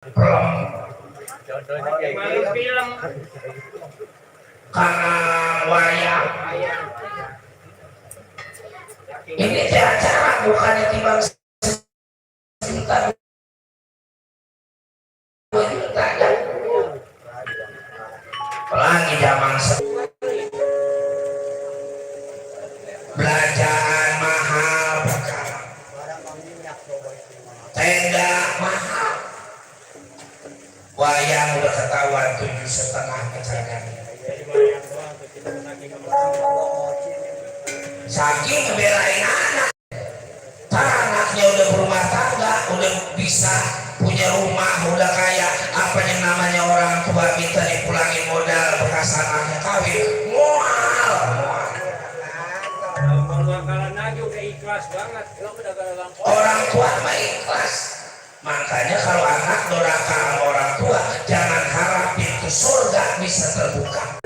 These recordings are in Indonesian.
Contohnya kayak film karena wayang ini acara bukan timbang sejuta 2 juta ya. Apalagi zaman belanjaan mahal, tenda mahal, wayang udah ketahuan 7,5 kecanggahan. Saking ngebelain anak, anaknya udah berumah tangga, udah bisa punya rumah, udah kaya, apa yang namanya orang tua minta dipulangin modal bekas anaknya kawin, mual. Orang tua mah ikhlas. Makanya kalau anak durhaka sama orang tua, jangan harap pintu surga bisa terbuka.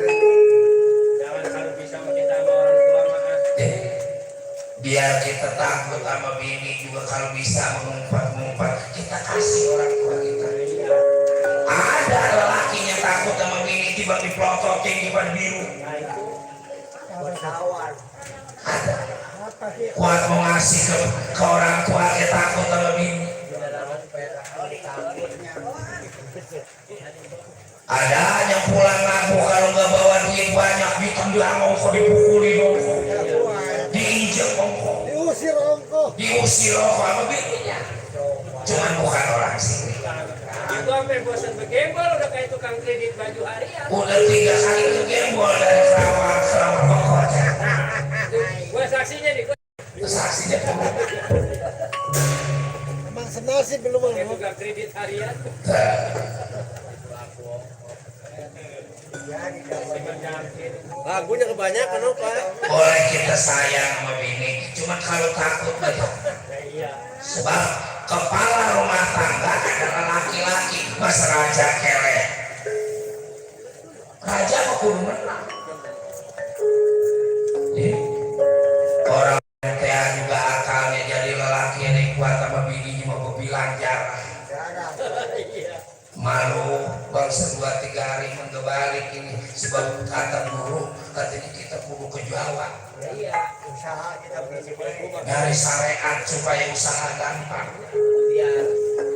Biar kita takut sama bini juga, kalau bisa mengumpat-ngumpat kita kasih orang tua kita. Ada lelakinya takut sama bini, tiba dipelototin tiba biru. Ada kuat mau ngasih ke orang tua, dia takut sama bini. Ada yang pulang ngaku kalau nggak bawa duit banyak, ditendang ongko, dipukuli ongko, diinjek ongko, diusir ongko sama bininya. Cuman bukan orang sini. Itu sampai bosan bergembol, udah kayak tukang kredit baju harian. Udah 3 kali bergembol dari selama pokoknya. Gua saksinya nih. Saksinya tuh. Emang senasib belum Kayak tukang kredit harian. Lagunya kebanyakan apa? Boleh kita sayang sama bini, cuma kalau takut aja. Sebab kepala rumah tangga adalah laki-laki, mas raja kere. Raja mah kudu menang. Orang yang juga akalnya jadi lelaki yang kuat sama bininya mau bilang jarang. Malu bangsa 2-3 hari mengebalik ini, sebab kata guru katanya kita kudu ke Jawa. Usaha kita Dari syariat supaya usaha gampang.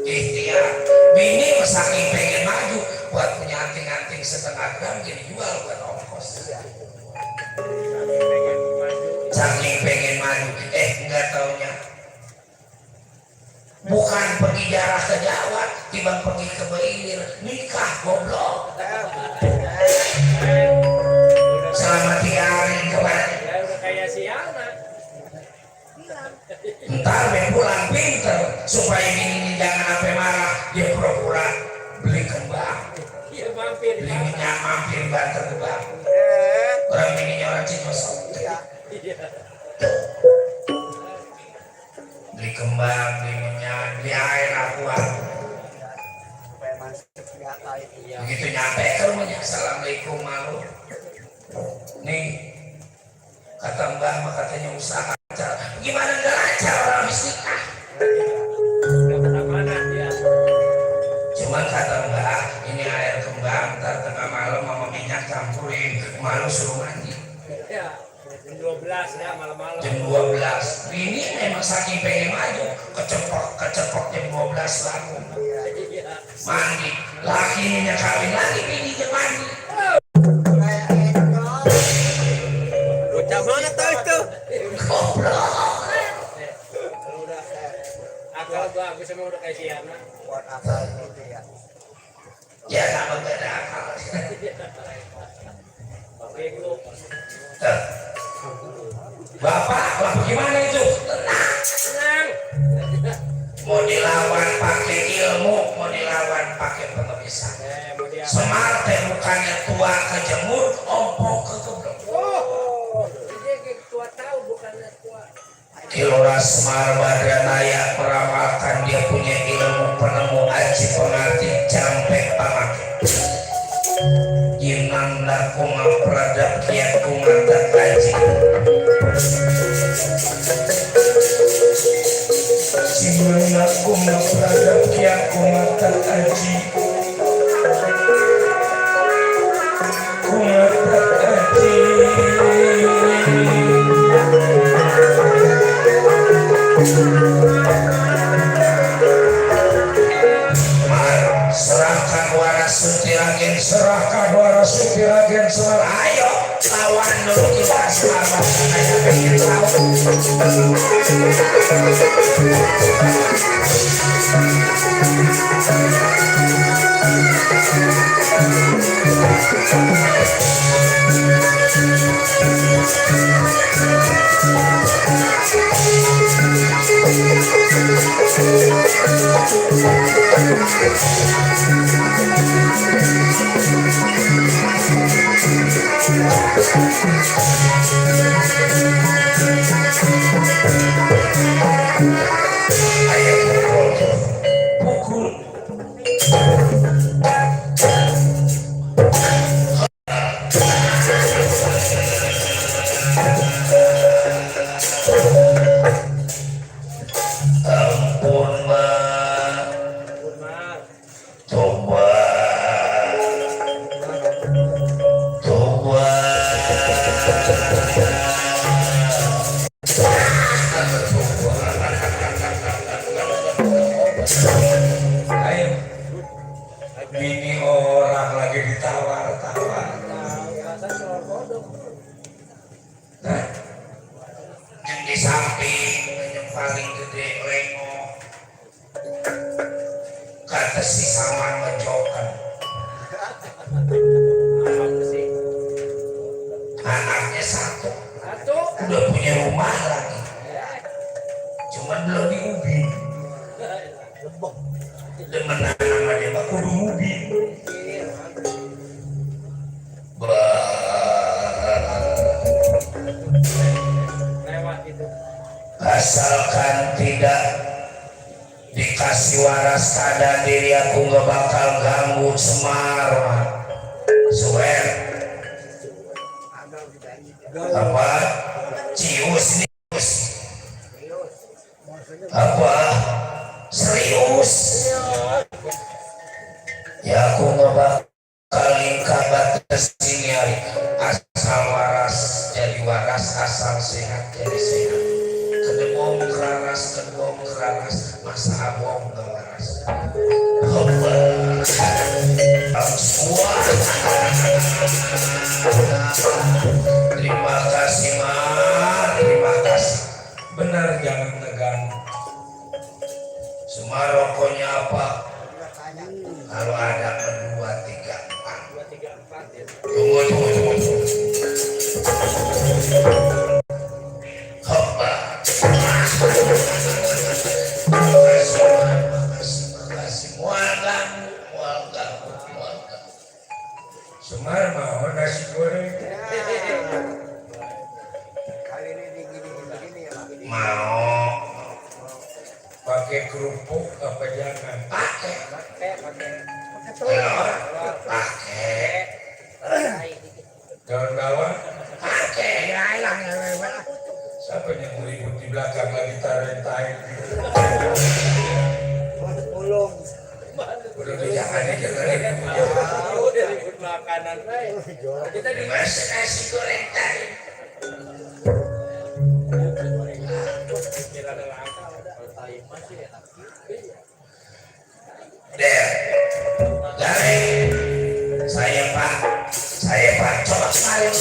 Ikhtiar. Bini saking pengen maju, buat punya anting-anting 1/2 gram jadi jual buat ongkos. Saking pengen maju, enggak taunya bukan pergi jarah ke Jawa, tiba pergi ke Beilir, nikah goblok. Selama 3 hari kemarin. Ya udah kayak siapa? Ntar pulang pinter supaya bininya jangan sampai marah, dia pura-pura beli kembang, Iya mampir. beli minyak mampir banter kembang. Orang bininya orang Cinosok. Beli kembang, beli minyak, beli air aqua. Begitu nyampe ke rumahnya, assalamualaikum malu. Nih kata mbak, katanya usaha lancar. Gimana nggak lancar orang habis nikah? Cuman kata mbak, ini air kembang, ntar tengah malam mama minyak campurin, malu suruh mandi. Ya, jam 12 ya malam-malam. Jam 12. Ini memang saking pengen maju, kecepok jam 12 laku. Mandi, lakinya kawin lagi, bininya mandi. Bocah mana tahu itu? Goblok. Akal gua habis sama udah kayak siapa? Buat apa gitu ya? Ya sama beda akal. Bapak gimana itu? Tenang. Mau dilawan pakai ilmu, mau dilawan pakai pengepisan. Semar teh bukannya tua kejemur, ompong ke geblok. Dia kayak tua tahu bukannya tua. Kilora Semar Badranaya meramalkan dia punya ilmu penemu aji pengerti jampe pamake. Jinang lakuma pradap kiat kumata aji. Jinang lakuma pradap kiat kumata aji kumata aji serahkan waras sutiragen serahkan waras sutiragen semar ayo lawan dulu kita selamat ayo pengen tahu ayo pukul ampun mah coba coba ayo bini orang lagi ditawar-tawar nah, yang di samping yang paling gede lengo kata si Saman menjokan anaknya satu udah punya rumah lagi cuman belum diubi demen nama dia mah kudu ubi lewat itu asalkan tidak dikasih waras sadar diri aku gak bakal ganggu Semar mah swear apa cius nius apa serius ya aku gak bakal ingkar batas ini hari asal waras jadi waras asal sehat jadi sehat kedebom keraras masa abom gak waras semua terima kasih Mar terima kasih benar jangan tegang semua rokoknya apa kalau ada 2, 3, 4 tunggu Hoppa makasih mual ganggu Semar mau nasi goreng Kali ini gini ya Pak. mau pakai kerupuk apa jangan pakai telur pakai daun bawang pakai siapa yang ribut di belakang lagi tarik Ulung. udah jangan udah ribut makanan kita di dimasak nasi goreng tadi kira ada langka kalau tahu masih enak Der garing saya pak coba kemarin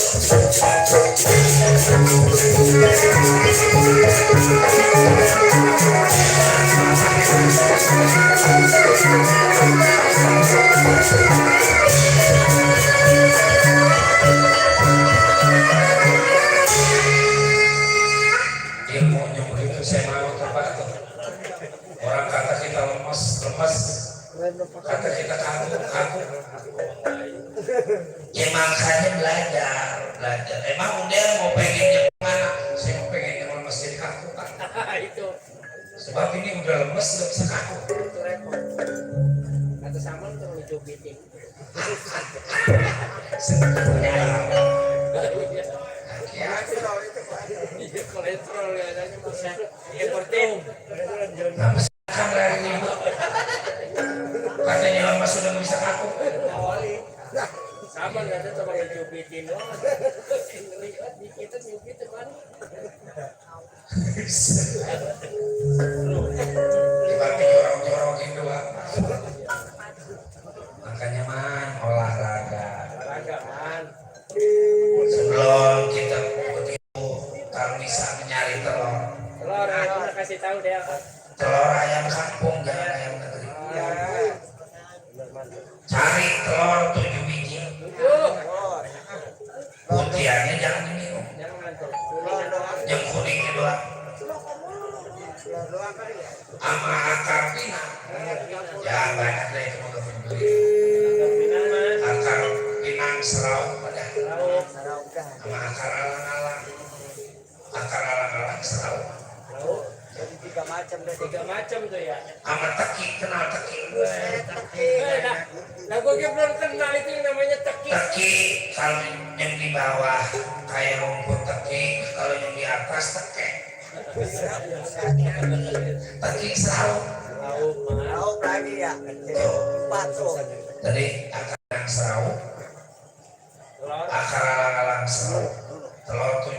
dia mau nyuruh itu saya mau tempat itu orang kata kita lemas kata kita kaku ya makanya belajar emang udah mau pengen yang mana saya mau pengen yang lemas jadi kaku kan itu sebab ini udah lemes gak bisa kaku itu repot kata sama terlalu jogeting sebetulnya ya iya kolesterol ya ada bisa importin nah misalkan lagi sudah bisa ngaku. Sama nggak ada sama yang nyubitin doang. Ngeliat dikit nyubit kan. Dibagi jorok-jorokin doang. Makanya man olahraga. Olahraga man. Sebelum kita begitu, kalau bisa mencari telur. Telur, aku kasih tahu deh. Telur ayam kampung jangan ayam negeri. Cari telur 7 biji. Putihannya jangan diminum. Jangan tuh. Yang kuningnya doang. Sama akar pinang. Ya banyak deh itu mau beli. Akar pinang serau pada. Sama akar alang-alang. Akar alang-alang serau. Jadi 3 macam deh. 3 macam tuh ya. Sama teki, kenal teki. Nah, gue belum kenal itu yang namanya teki. Teki kalau yang di bawah kayak rumput teki, kalau yang di atas teke. Teki serau. Lauk lagi ya. 4 tuh. Jadi akar yang serau, Telur akar alang-alang serau, telur 7,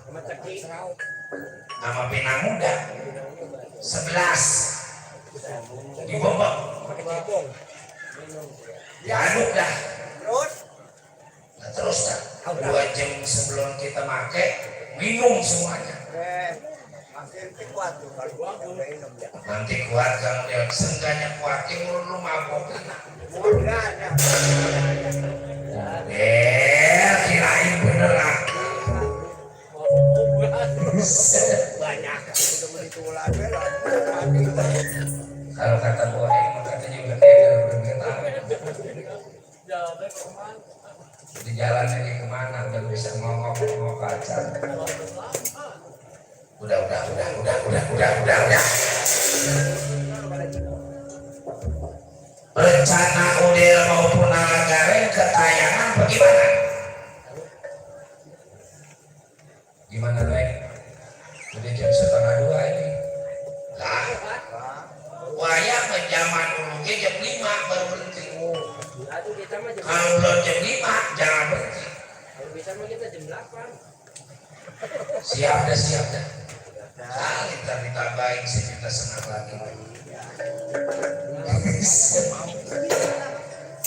sama teki. sama pinang muda 11 dibombok, diaduk dah. Terus Nah, terus dah 2 jam sebelum kita make minum semuanya. makin kuat tuh kalau gua udah minum ya. Nanti kuat kamu lihat sengganya kuat lu mabok. Mudahnya. Kirain beneran. Banyak. Udah menitulah bela. Kalau kata gua emang kata juga kayak bergetar. Jalan kemana? Di jalan lagi kemana udah bisa ngomong kaca. Udah. Rencana Udil maupun Nalagare ketayangan bagaimana? Gimana Rek? Udah jam 1:30 ini. Lah, wayang ke zaman dulu jam 5 baru berhenti. Aduh, kita mah jam Kalau belum jam 5 jangan berhenti. Kalau bisa mah kita jam 8. Siap dah. Kita ditambahin sejuta senang lagi.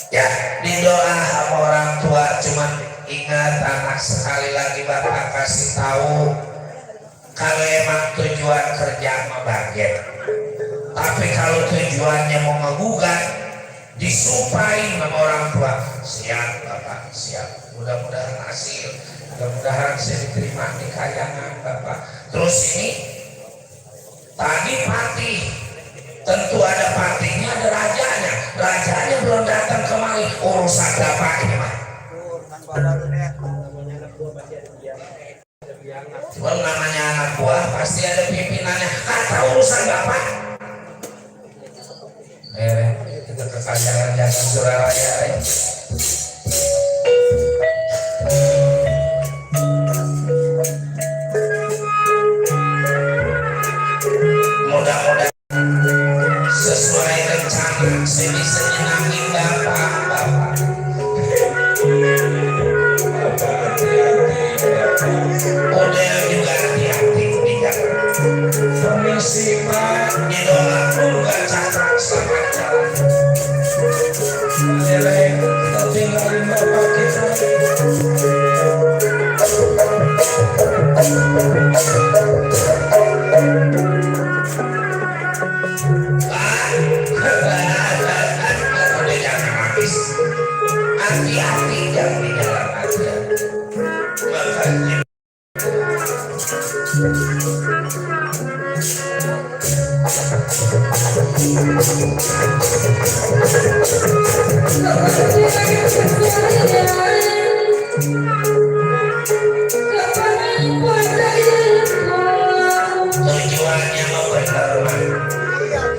Ya, di doa sama orang tua cuman ingat anak sekali lagi bapak kasih tahu kalau emang tujuan kerja mah baget. Tapi kalau tujuannya mau ngegugat disumpahin sama orang tua, siap bapak, siap. Mudah-mudahan hasil, mudah-mudahan saya diterima di kayangan bapak. Terus ini tadi patih, tentu ada patihnya, ada rajanya. Rajanya belum datang kemari, urusan bapaknya mah. Urusan badan lu deh. Namanya anak gua pasti ada biangan. Kalau namanya anak buah pasti ada pimpinannya. Kata urusan bapak. Kita kekayaan jangan Surabaya. Mudah-mudahan sesuai rencana saya bisa nyenangin bapak. Model juga hati-hati di jalan. Permisi Pak, di doa juga cakrak selamat jalan. Kita tinggalin bapak kita. Udah jangan habis. Hati-hati jangan di jalan aja. Makanya tujuannya mau benar.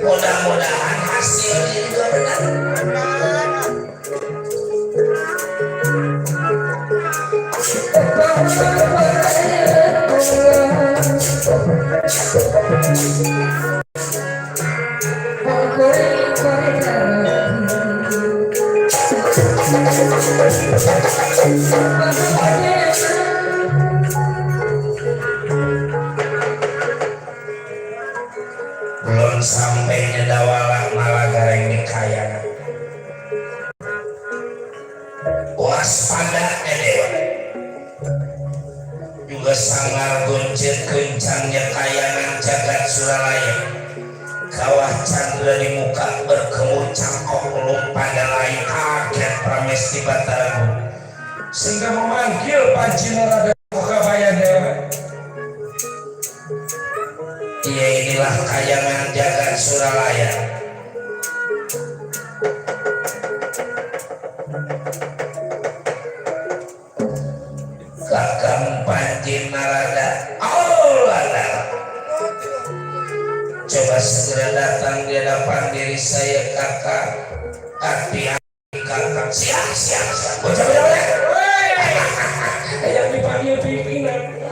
Mudah-mudahan hasilnya juga benar. belum sampai nyedawala malah gareng dikayangan. Waspada dewa juga sangar goncet kencangnya kayangan jagat Suralaya. Kawah Chandra di muka berkemur cangkok pada lain kaget Pramesti Bataragu sehingga memanggil Panci Narada Mukabaya Dewa. Ia inilah kayangan jagat Suralaya. Kakang Panci Narada, Allah, coba segera datang di hadapan diri saya kakak. Hati-hati kakak. Siap. Bocah ya. Yang dipanggil pimpinan.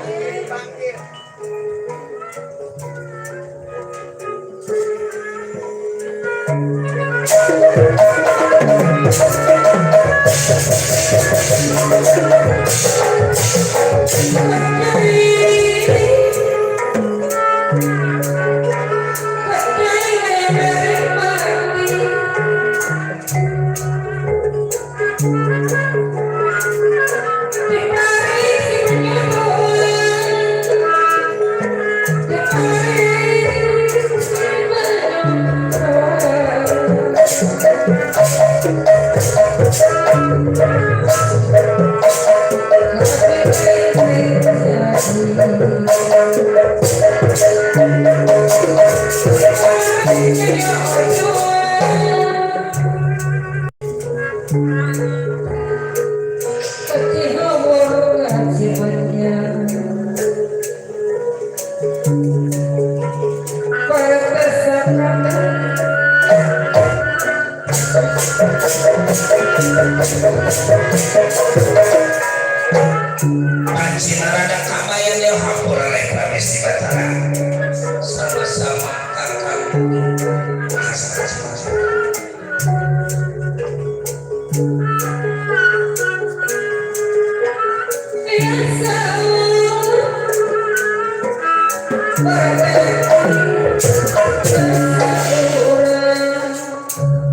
Panci Narada Kamaya Dewa Hapura oleh Pramesti Batara. Sama-sama kakak.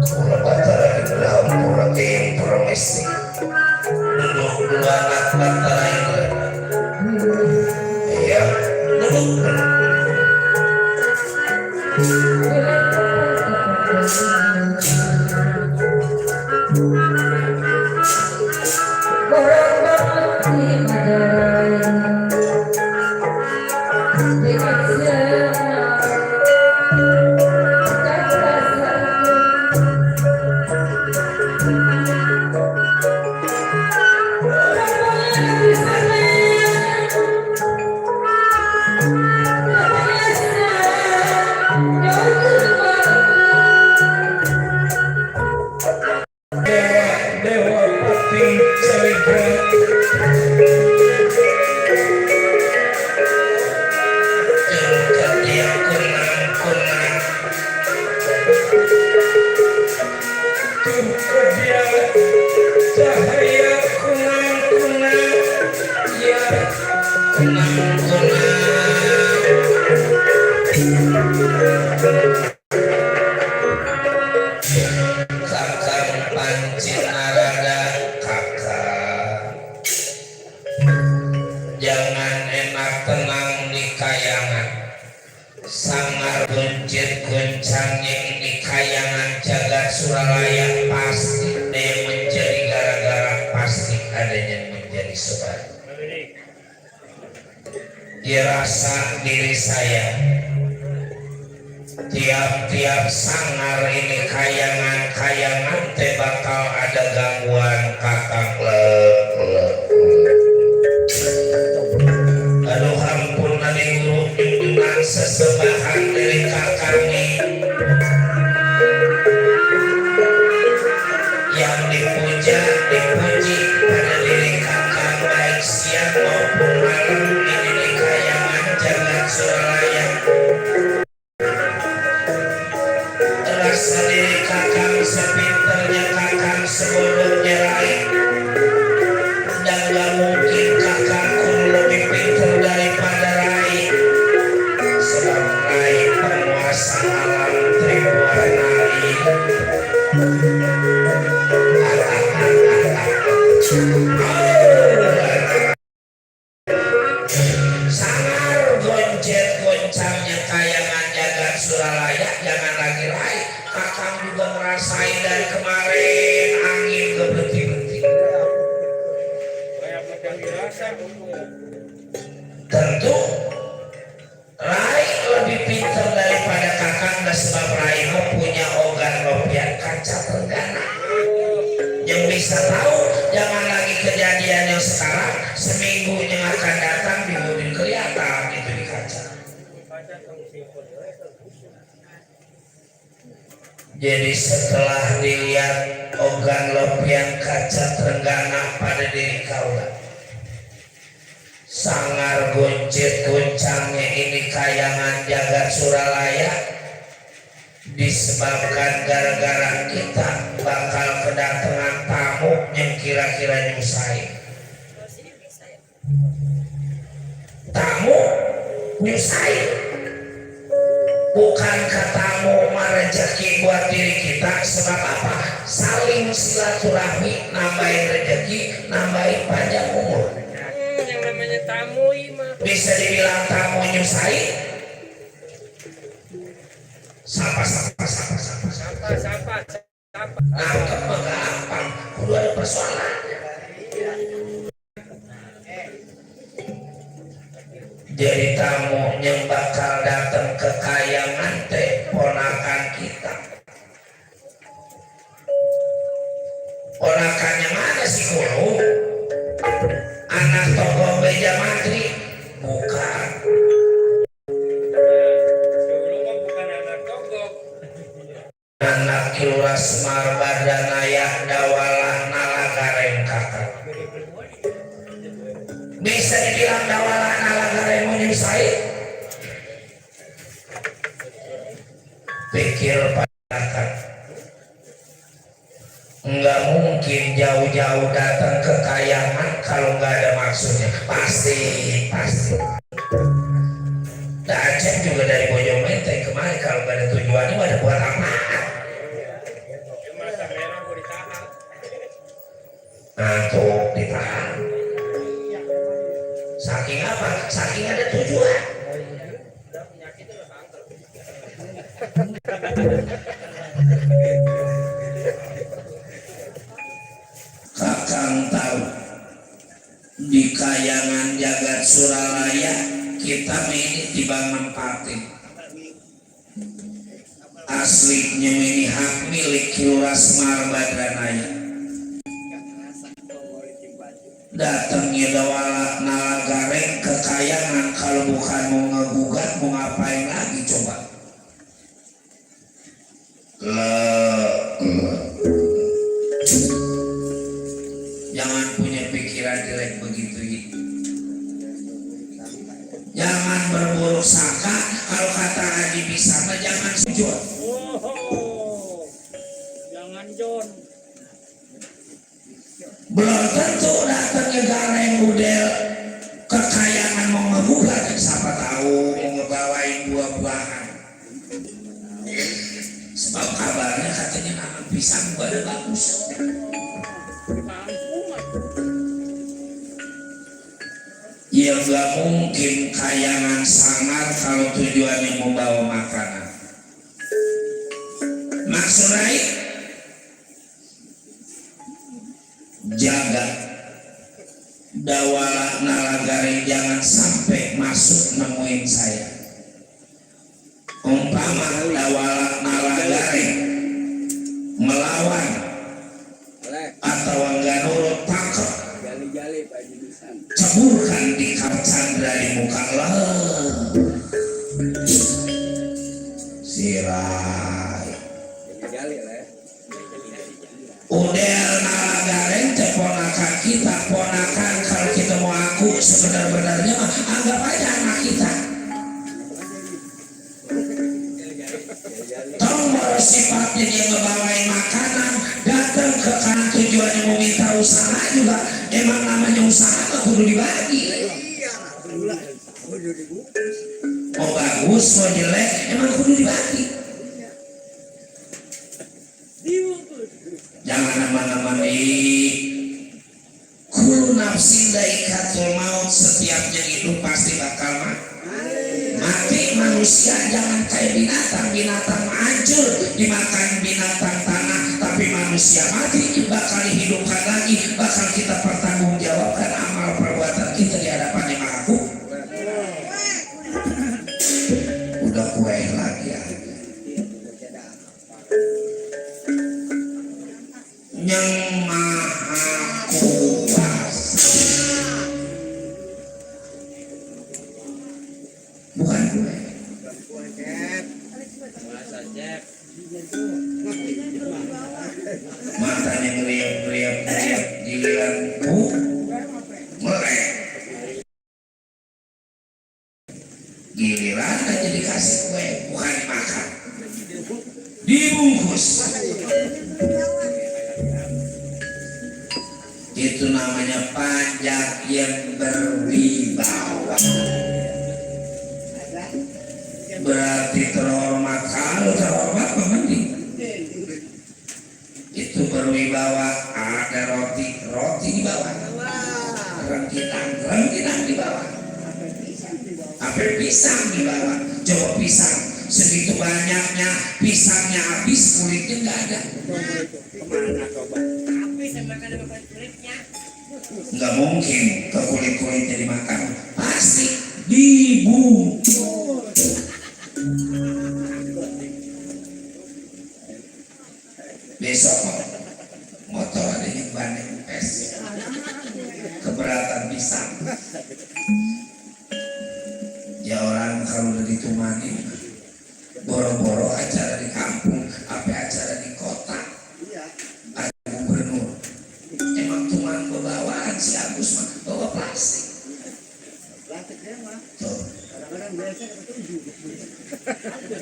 Hapura Batara adalah Hapura Dewa Pramesti. Duduk dua anak Batara ini. Iya, duduk. Dewa Pati Caliga. Jengkat dia kunang-kunang. Jengkat dia cahaya kunang-kunang. Ya kunang-kunang. Kakang Panci Narada kakak, jangan enak tenang di kayangan. Sangar buncit guncangnya ini kayangan jagat Suralaya pasti ada yang menjadi gara-gara, pasti ada yang menjadi sebab. Dirasa diri saya tiap-tiap sangar ini kayangan teh bakal ada gangguan kakak lek. Aduh ampun nadi guru junjungan sesembahan dari kakak nih yang dipuja dipuji pada diri kakak baik siang maupun malam. Ini nih kayangan jagat Suralaya. Rasa diri kakang sepinternya kakang sebodohnya lain. Sangar goncet goncangnya kayangan jagat Suralaya, jangan lagi raih. Kakang juga ngerasain dari kemarin angin ke beti-beti. Kayak macam dirasa. Tentu Rai lebih pintar daripada kakang, dan sebab Rai punya ogan lopian kaca tenggana yang bisa tahu jangan lagi kejadian yang sekarang, seminggu yang akan datang di mobil kelihatan itu di kaca. Jadi setelah dilihat ogan lopian kaca tenggana pada diri kaulah, sangar goncet goncangnya ini kayangan jagat Suralaya disebabkan gara-gara kita bakal kedatangan tamu yang kira-kira nyusahin. Tamu nyusahin, bukan katamu merejeki buat diri kita. Sebab apa? Saling silaturahmi, nambahin rejeki, nambahin panjang umur. Yang namanya tamu mah. Bisa dibilang tamu nyusahin. Sapa. Nangkep mah gampang, kudu ada persoalan. Jadi tamu yang bakal datang ke kayangan teh ponakan kita. Ponakannya mana sih kulo? Anak tokoh beja mantri? Bukan. Dulu mah bukan anak togok. Anak Kilura Semar Badanaya Dawalah Nalagareng kakak. Bisa dibilang Dawalah Nalagareng menyusai. Pikir kakak, nggak mungkin jauh-jauh datang ke kayangan kalau nggak ada maksudnya. Pasti. Nah, Aceh juga dari Bojong Menteng kemarin kalau nggak ada tujuannya ada buat apa? Masa merah mau ditahan. Ngantuk ditahan. Saking apa? Saking ada tujuan. Kakang tahu di kayangan jagat Suralaya kita ini tibang nempatin. Aslinya ini hak milik Kilura Semar Badranaya. Datangnya Dawalah Nalagareng ke kayangan kalau bukan mau ngegugat, mau ngapain lagi coba? Jangan punya pikiran jelek begitu gitu. Jangan berburuk sangka, kalau kata Haji bisa mah jangan sujud. Jangan John. Belum tentu datangnya gareng udel ke kayangan mau ngegugat, siapa tahu mau ngebawain buah-buahan. Sebab kabarnya katanya nama pisang pada bagus. Ya gak mungkin kayangan sangar kalau tujuannya membawa makanan. Maksud Rai, jaga Dawalah Nalagareng jangan sampai masuk nemuin saya. Umpama Dawalah Nalagareng melawan atau enggak nurut, tangkap, ceburkan di Chandra di muka lah. Sirai udel Nalagareng teh ponakan kita, ponakan kalau kita mau aku sebenar-benarnya mah anggap aja anak kita. Tombol sifatnya dia ngebawain makanan, datang ke kan tujuannya mau minta usaha juga, emang namanya usaha mah kudu dibagi. Mau bagus mau jelek emang kudu dibagi. Jangan nama-nama kullu nafsin dha'iqatul maut, setiapnya hidup pasti bakal mati. Manusia jangan kayak binatang, binatang hancur dimakan binatang tanah, tapi manusia mati bakal dihidupkan lagi, bakal kita pertanggungjawabkan amal perbuatan kita di hadapan Yang Maha Udah kue lagi ya. Yang Maha Kuasa, bukan gue. Matanya ngeliat giliran melek, giliran aja dikasih kue, bukan dimakan, dibungkus. Itu namanya pajak yang berwibawa, berarti terhormat. Kalau terhormat mending itu berwibawa. Ada roti di bawah, rengginang di bawah, apel pisang di bawah. Coba pisang segitu banyaknya, pisangnya habis, kulitnya nggak ada. Kemana coba? Habis makan sama kulitnya. Nggak mungkin ke kulit-kulitnya dimakan, pasti dibungkus. Besok motor ada yang banding pes, keberatan pisang. Ya orang kalau udah ditumani, boro-boro acara di kampung, apa acara di kota, ada gubernur. Emang tuman bawaan si Agus mah bawa plastik. Tuh.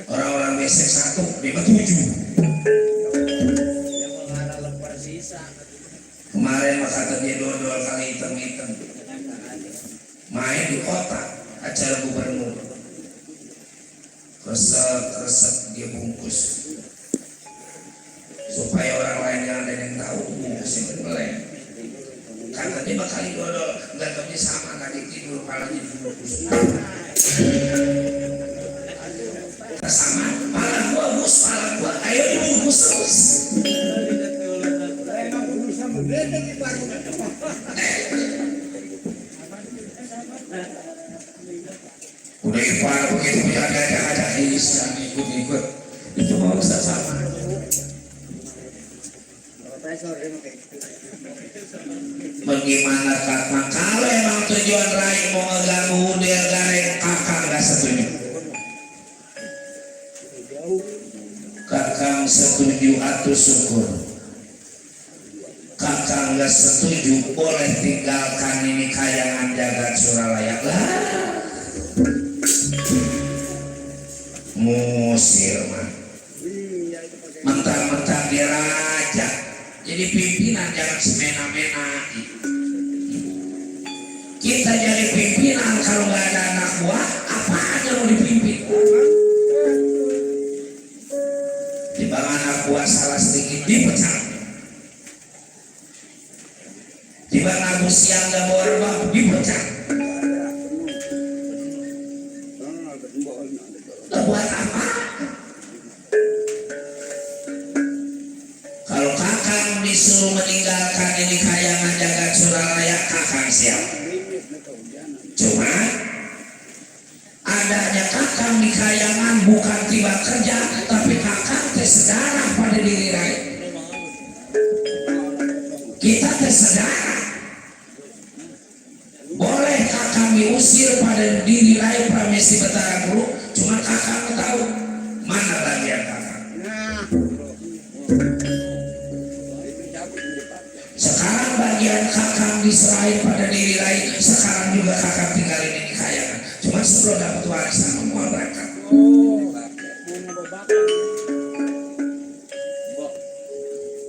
Orang-orang besek 1, 57. Kemarin mah kata dia dua kali hitam-hitam. Main di kota, acara gubernur. Resep dia bungkus. Supaya orang lain yang ada yang tahu bungkusnya berbelai. Kata dia bakal dodol, nggak tahunya sama, tadi tidur palanya dibungkus. Sama, pala gua bus, pala gua, ayo dibungkus terus. Udah ipar begitu punya ada Islam ikut itu mau sama. Bagaimana kata kalau emang tujuan Rai mau ngeganggu dia gareng, kakak nggak setuju. Kakang setuju atuh syukur. Kakang nggak setuju, boleh tinggalkan ini kayangan jagat Suralaya lah. Musir mah mentang-mentang dia raja, jadi pimpinan jangan semena-mena. Kita jadi pimpinan kalau nggak ada anak buah, apa aja mau dipimpin. Di bawah anak buah salah sedikit dipecat. Di bawah Abu Siang dan Borba dipecat. Buat apa? Kalau kakang disuruh meninggalkan ini kayangan jagat Suralaya, kakang siap. Cuma adanya kakang di kayangan bukan tiba kerja, tapi kakang tersedarah pada diri Rai. Kita tersedarah. Boleh kakang diusir pada diri Rai Pramesti Betara Guru, cuma kakang tahu mana bagian kakang. Sekarang bagian kakang diserahin pada diri Rai, sekarang juga kakang tinggalin ini kayangan. Cuma sebelum dapat warisan semua berangkat.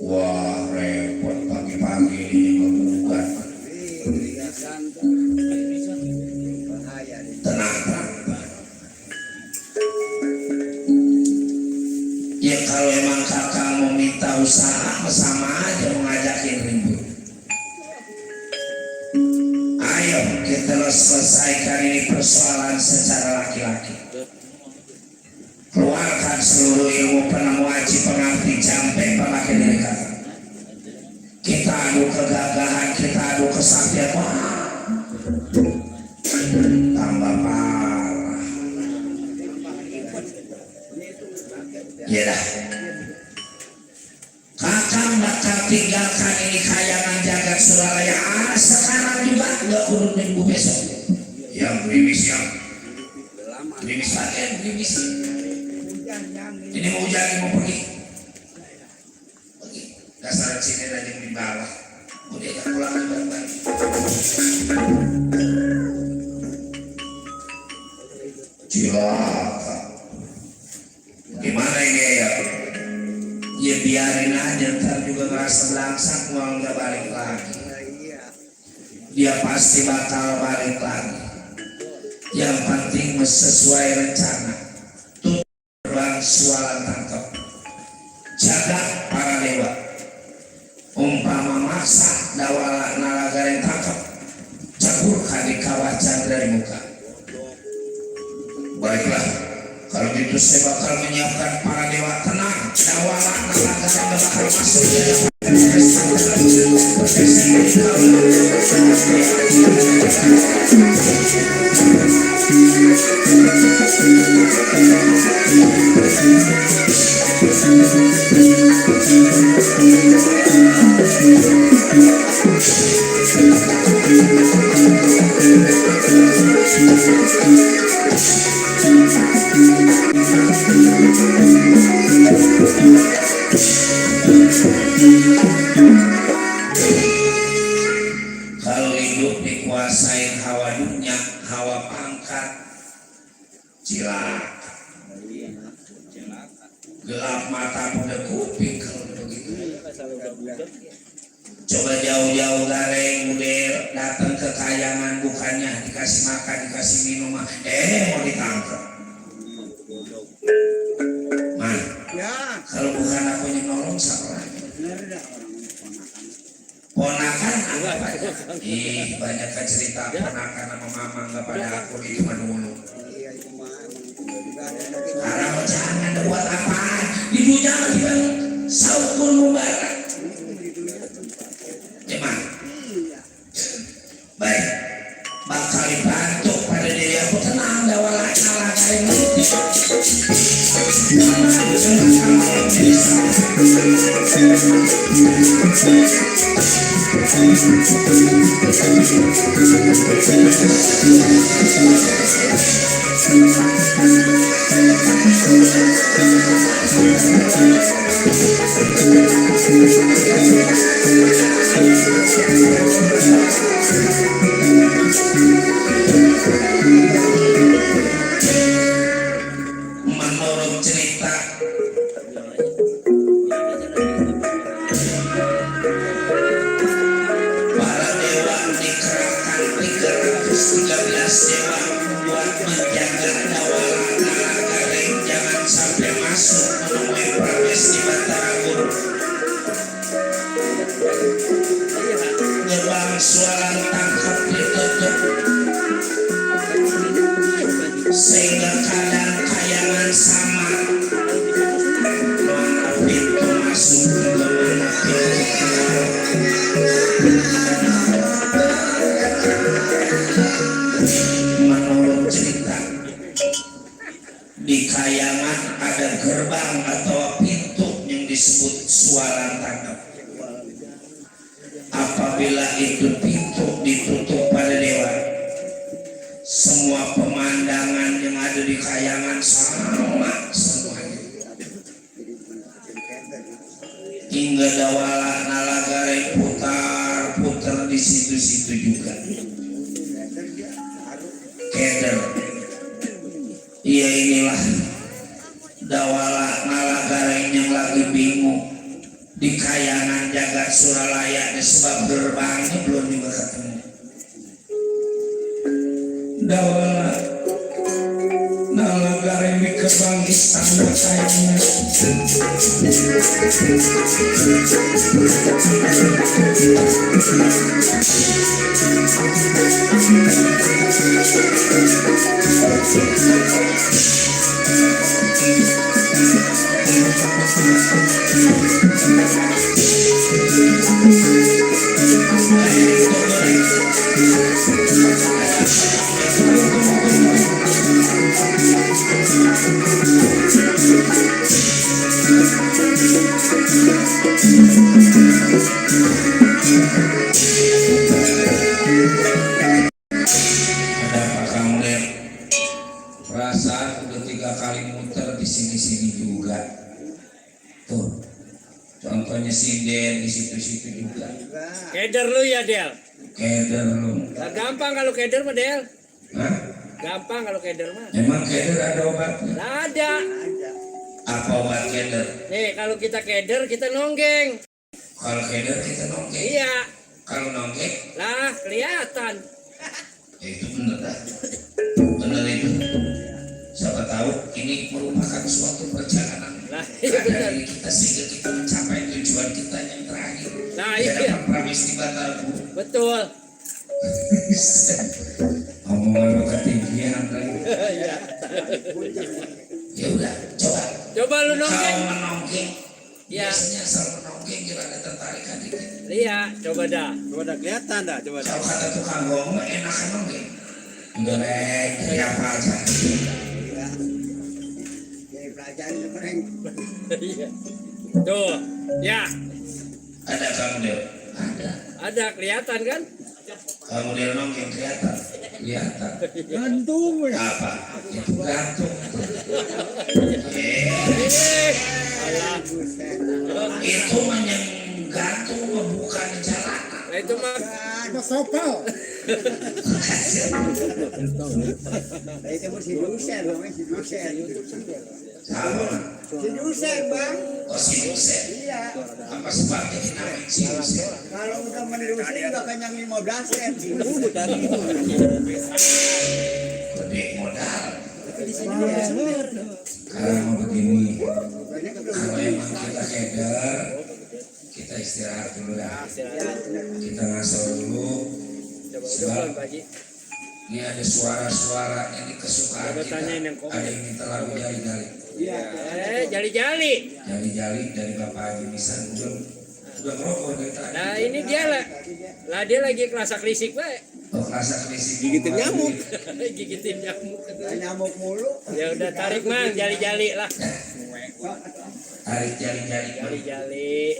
Wah repot pagi-pagi ini menggugat. Tenang. Ya kalau emang kakak mau minta usaha sama aja selesaikan ini persoalan secara laki-laki. Keluarkan seluruh ilmu penemu aji pengerti jampe pemakai diri kata. Kita adu kegagahan, kita adu kesaktian. Wah, tambah parah. Ya dah. Kakang bakal tinggalkan ini kayangan jagat Suralaya. Sekarang juga nggak kudu minggu besok. Yang gerimis yang gerimis pakai gerimis. Ini mau hujan mau pergi. Pergi. Dasar sini aja di bawah. Mau diajak pulang bareng-bareng. Cilaka. Gimana ini ya? Ya biarin aja, ntar juga ngerasa belangsak uang nggak balik lagi. Dia pasti bakal balik lagi. Yang penting sesuai rencana. Tuh terbang sualan tangkap. Jaga para dewa. Umpama maksa dawala nalagaren tangkap. Campurkan di kawah candra di muka. Baiklah. Kalau gitu saya bakal menyiapkan para dewa. Tenang, dawala nalagaren gak bakal masuk ke dalam kalau hidup dikuasain hawa dunia, hawa pangkat, cilaka. Gelap mata pada kuping kalau begitu. Coba jauh-jauh gareng udah datang ke kayangan, bukannya dikasih makan, dikasih minum, mau ditangkap. Man, kalau bukan aku yang nolong siapa lagi? Ponakan apa? Banyak kan cerita ponakan sama mama nggak pada aku itu mah dulu. Sekarang jangan buat apaan? Di dunia lagi bang saukun mubarak. Gimana? Baik, bakal dibantu pada diri aku tenang dawala kalah kalian ini. Menurut cerita para dewa dikerahkan 313 dewa buat menjaga dawala nalagaring jangan sampai masuk menemui Prames di Bataragur. Gerbang sualan tangkap ditutup sehingga kadang kayangan sama mana pintu masuk ke mana pintu menurut cerita di kayangan ada gerbang atau pintu yang disebut sualan tangkap. Apabila itu pintu ditutup pada dewa, semua pemandangan yang ada di kayangan sama semuanya. Hingga dawala nalagare putar-putar di situ-situ juga. Keder. Iya inilah dawala nalagare yang lagi bingung di kayangan jagat Suralaya sebab gerbangnya belum juga ketemu. Dawala nalagare di gerbang istana kayangan. namanya sinden di situ-situ juga. Keder lu ya, Del? Keder lu. Nah, gampang kalau keder mah, Del. Hah? Gampang kalau keder mah. Emang keder ada obatnya? Nah, ada. Apa obat keder? Nih, kalau kita keder, kita nonggeng. Kalau keder kita nonggeng. Iya. Kalau nonggeng, Lah, kelihatan. ya itu bener dah. Bener itu. Siapa tahu ini merupakan suatu perjalanan. Lah, iya benar. Dari kita sehingga kita mencapai tujuan kita yang terakhir. Nah, Dia iya. dapat prawisti Batarbu. Betul. Omongan lo ketinggian lagi. Iya. Ya udah, coba. Coba lu Kalau nonggeng. menonggeng, Ya. biasanya asal menonggeng kira ada tertarikan dikit. Iya, coba dah. Coba dah kelihatan dah, coba dah. Kalau kata tukang ngomong enakan nonggeng. Udah lek, ya apa aja. Jadi pelajaran itu keren. Iya. Tuh. Ya, Ada kamu Del? Ada. ada kelihatan kan? Kamu Del nonggeng kelihatan? Kelihatan. Gantung ya. Apa? Itu gantung. Alah. Itu gantung bukan jalanan. Nah, itu mah Sopel. Itu mesti dosen, namanya si dosen. Sama. Si dosen, Bang. Oh si dosen. Iya. Apa sebabnya dinamain si dosen? Kalau udah menerusin udah kenyang 15 sen. Gede modal. Di sini dia. Kalau mau begini, kalau emang kita keder, kita istirahat dulu ya. Kita ngasal dulu. coba Pak Haji. Ini ada suara-suara ini kesukaan Coba kita. tanyain yang komen. Ada yang minta lagu jali-jali. Jali-jali. Jali-jali dari Bapak Haji Misan udah ngerokok dari tadi. Nah, ini dia lah. Lah dia lagi kelasa krisik, Pak. Oh, rasa krisik. Gigitin nyamuk. Gigitin nyamuk. Nyamuk mulu. Ya udah tarik, Mang, jali-jali lah. Tarik jali-jali. Jali-jali.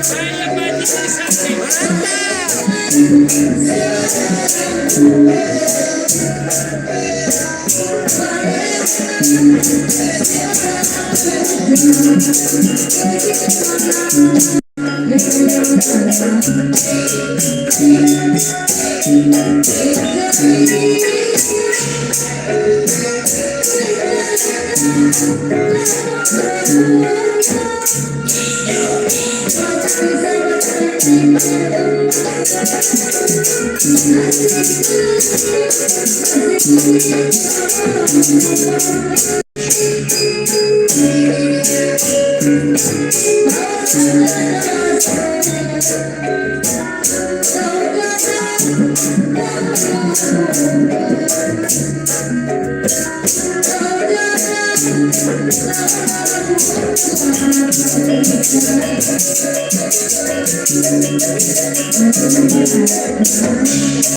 Saya mati di samping.